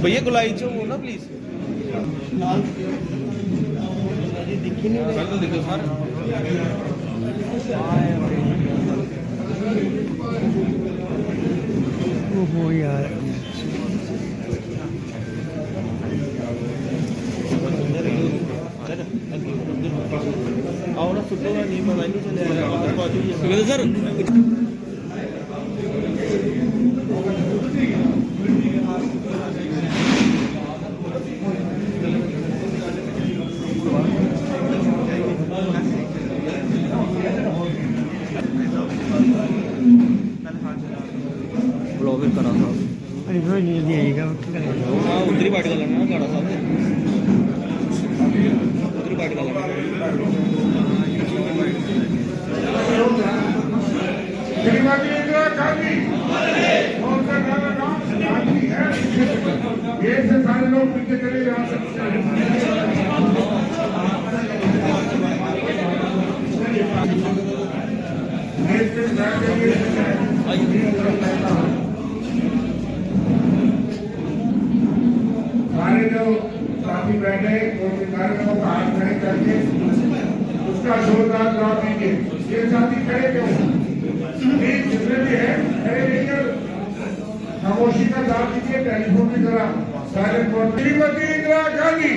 भैया गुलाई चो वो ना प्लीज देखो सर ओहो यार आओ ना सुनो ना नहीं पता नहीं चले सर ब्लॉगर करा था अरे वो नहीं दिएगा हाँ उधरी पार्टी का लड़ना करा था उधरी पार्टी का लड़ना श्रीमती इंदिरा गांधी कौन सा गाना गांधी है ये से सारे लोग पीछे चले जा सकते सारे जो साथी बैठे उनके कार्यक्रमों का हाथ खड़े करके उसका जोरदार जवाब दीजिए। ये साथी खड़े क्यों जितने भी है खड़े रहिए, खामोशी का जवाब दीजिए। टेलीफोन की तरह साइलेंट मोड। श्रीमती इंदिरा गांधी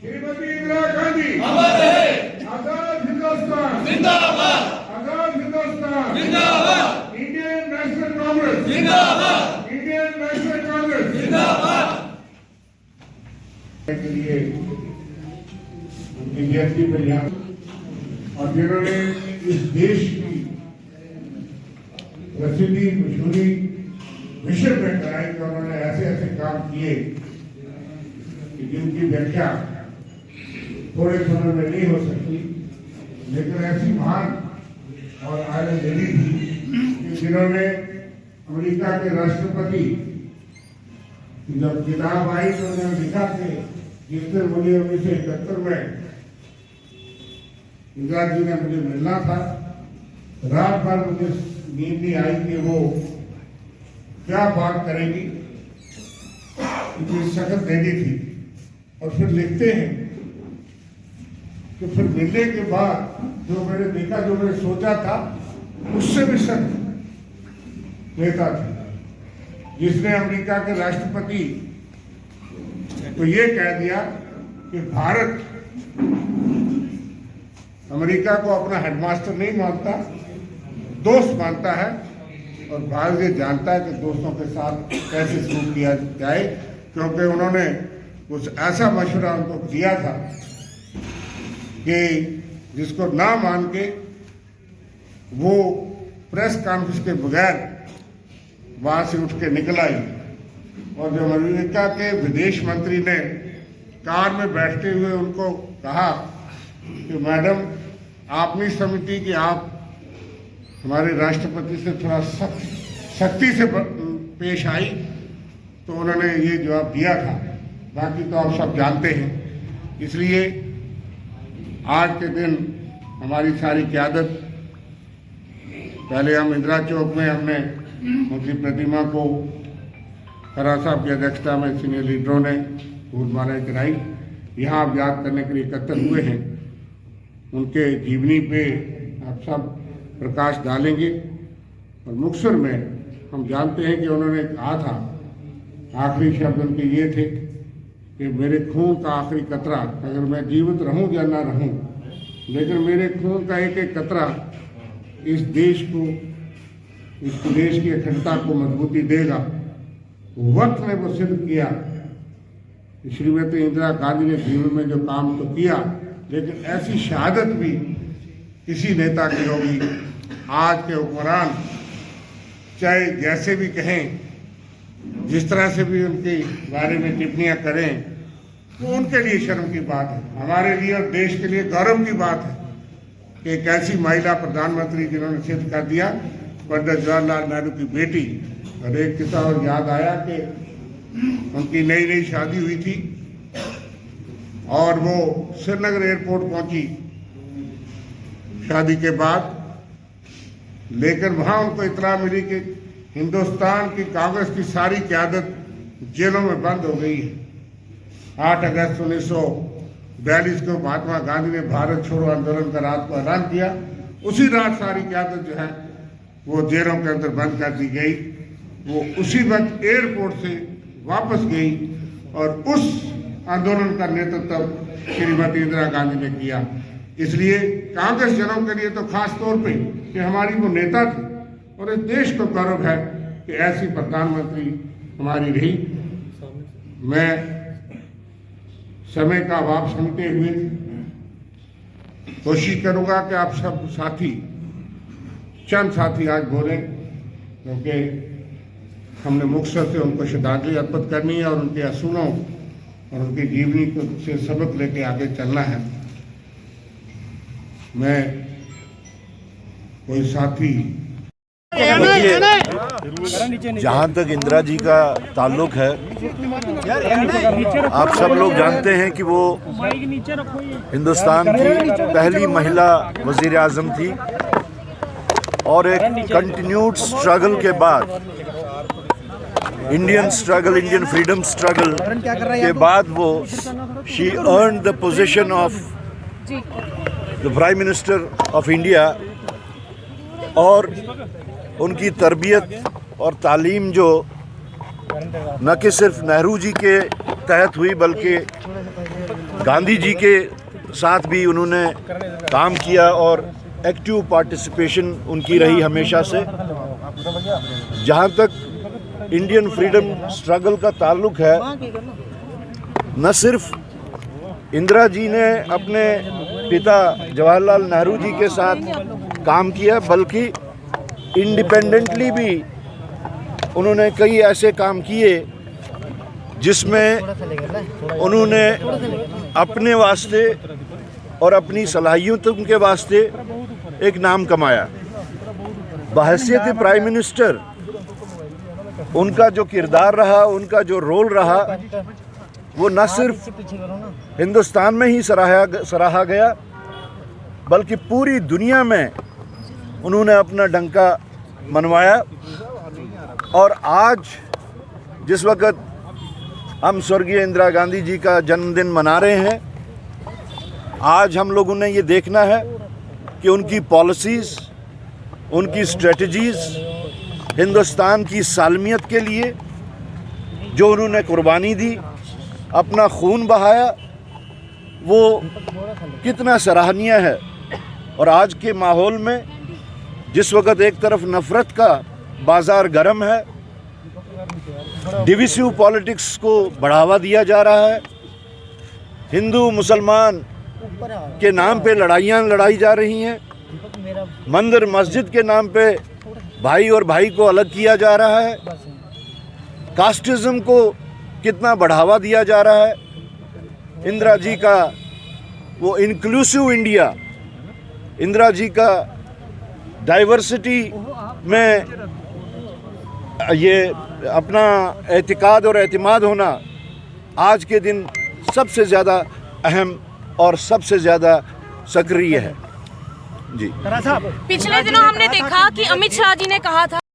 श्रीमती इंदिरा गांधी आजाद हिंदुस्तान जिंदाबाद आजाद हिंदुस्तान जिंदाबाद इंडियन नेशनल कांग्रेस जिंदाबाद इंडियन नेशनल कांग्रेस जिंदाबाद के लिए उनकी जयंती पर यहाँ और जिन्होंने इस देश की प्रसिद्धि मशहूरी विश्व में कराई कि उन्होंने ऐसे ऐसे काम किए कि जिनकी व्याख्या थोड़े समय में नहीं हो सकती, लेकिन ऐसी महान और आयरन लेडी थी कि जिन्होंने अमेरिका के राष्ट्रपति जब किताब आई तो उन्होंने लिखा कि जिस दिन मुझे 1971 में इंदिरा जी ने मुझे मिलना था, रात भर मुझे नींद नहीं आई कि वो क्या बात करेगी, इतनी सख्त लेडी थी। और फिर लिखते हैं कि फिर मिलने के बाद जो मैंने देखा, जो मैंने सोचा था, उससे भी सख्त नेता थी, जिसने अमेरिका के राष्ट्रपति तो ये कह दिया कि भारत अमेरिका को अपना हेडमास्टर नहीं मानता, दोस्त मानता है, और भारत ये जानता है कि दोस्तों के साथ कैसे सलूक किया जाए, क्योंकि उन्होंने कुछ ऐसा मशवरा उनको दिया था कि जिसको ना मान के वो प्रेस कॉन्फ्रेंस के बगैर वहां से उठ के निकल आई। और जब अमेरिका के विदेश मंत्री ने कार में बैठते हुए उनको कहा कि मैडम आप नहीं समझती कि आप हमारे राष्ट्रपति से थोड़ा सख्ती से पेश आई, तो उन्होंने ये जवाब दिया था। बाकी तो आप सब जानते हैं। इसलिए आज के दिन हमारी सारी क़यादत, पहले हम इंदिरा चौक में हमने उनकी प्रतिमा को खरा साहब की अध्यक्षता में सीनियर लीडरों ने फूलमालाएं कराई। यहाँ आप याद करने के लिए एकत्र हुए हैं। उनके जीवनी पे आप सब प्रकाश डालेंगे। और मुक्तसर में हम जानते हैं कि उन्होंने कहा था, आखिरी शब्द उनके ये थे कि मेरे खून का आखिरी कतरा, अगर मैं जीवित रहूं या ना रहूं, लेकिन मेरे खून का एक एक कतरा इस देश को, इस प्रदेश की अखंडता को मजबूती देगा। वक्त ने वो सिद्ध किया। श्रीमती इंदिरा गांधी ने जीवन में जो काम तो किया, लेकिन ऐसी शहादत भी किसी नेता की होगी। आज के हुक्मरान चाहे जैसे भी कहें, जिस तरह से भी उनके बारे में टिप्पणियां करें, वो उनके लिए शर्म की बात है। हमारे लिए और देश के लिए गौरव की बात है कि एक ऐसी महिला प्रधानमंत्री जिन्होंने सिद्ध कर दिया, पंडित जवाहरलाल नेहरू की बेटी। और एक किस्सा और याद आया कि उनकी नई नई शादी हुई थी और वो श्रीनगर एयरपोर्ट पहुंची। शादी के बाद लेकिन वहाँ उनको इतला मिली कि हिंदुस्तान की कांग्रेस की सारी क़यादत जेलों में बंद हो गई है। 8 अगस्त 1942 को महात्मा गांधी ने भारत छोड़ो आंदोलन का रात को ऐलान किया। उसी रात सारी क़यादत जो है वो जेलों के अंदर बंद कर दी गई। वो उसी वक्त एयरपोर्ट से वापस गई और उस आंदोलन का नेतृत्व श्रीमती इंदिरा गांधी ने किया। इसलिए कांग्रेस जनों के लिए तो खास तौर पे कि हमारी वो नेता थी और इस देश को गर्व है कि ऐसी प्रधानमंत्री हमारी रही। मैं समय का अभाव समझते हुए कोशिश करूंगा कि आप सब साथी, चंद साथी आज बोलें, क्योंकि हमने मुख्तर से उनको श्रद्धांजलि अर्पित करनी है और उनके असूलों और उनकी जीवनी को से सबक लेके आगे चलना है। मैं कोई साथी जहाँ तक इंदिरा जी का ताल्लुक है, आप सब लोग जानते हैं कि वो हिंदुस्तान की पहली महिला वज़ीर आज़म थी और एक कंटिन्यूड स्ट्रगल के बाद, इंडियन फ्रीडम स्ट्रगल के बाद वो she earned the position of the prime minister of India. और उनकी तरबियत और तालीम जो न कि सिर्फ नेहरू जी के तहत हुई बल्कि गांधी जी के साथ भी उन्होंने काम किया और एक्टिव पार्टिसिपेशन उनकी रही हमेशा से। जहाँ तक इंडियन फ्रीडम स्ट्रगल का ताल्लुक है, न सिर्फ इंदिरा जी ने अपने पिता जवाहरलाल नेहरू जी के साथ काम किया बल्कि इंडिपेंडेंटली भी उन्होंने कई ऐसे काम किए जिसमें उन्होंने अपने वास्ते और अपनी सलाहियतों के वास्ते एक नाम कमाया। बहैसियत प्राइम मिनिस्टर उनका जो किरदार रहा, उनका जो रोल रहा, वो न सिर्फ हिंदुस्तान में ही सराहा गया बल्कि पूरी दुनिया में उन्होंने अपना डंका मनवाया। और आज जिस वक्त हम स्वर्गीय इंदिरा गांधी जी का जन्मदिन मना रहे हैं, आज हम लोगों ने ये देखना है कि उनकी पॉलिसीज़, उनकी स्ट्रेटजीज़, हिंदुस्तान की सालमियत के लिए जो उन्होंने कुर्बानी दी, अपना खून बहाया, वो कितना सराहनीय है। और आज के माहौल में जिस वक्त एक तरफ नफ़रत का बाज़ार गर्म है, डिविसिव पॉलिटिक्स को बढ़ावा दिया जा रहा है, हिंदू मुसलमान के नाम पे लड़ाइयाँ लड़ाई जा रही हैं, मंदिर मस्जिद के नाम पे भाई और भाई को अलग किया जा रहा है, कास्टिज़म को कितना बढ़ावा दिया जा रहा है। इंदिरा जी का वो इंक्लूसिव इंडिया, इंदिरा जी का डाइवर्सिटी में ये अपना एतिकाद और एतमाद होना आज के दिन सबसे ज़्यादा अहम और सबसे ज़्यादा सक्रिय है। जी, पिछले दिनों हमने देखा कि अमित शाह जी ने कहा था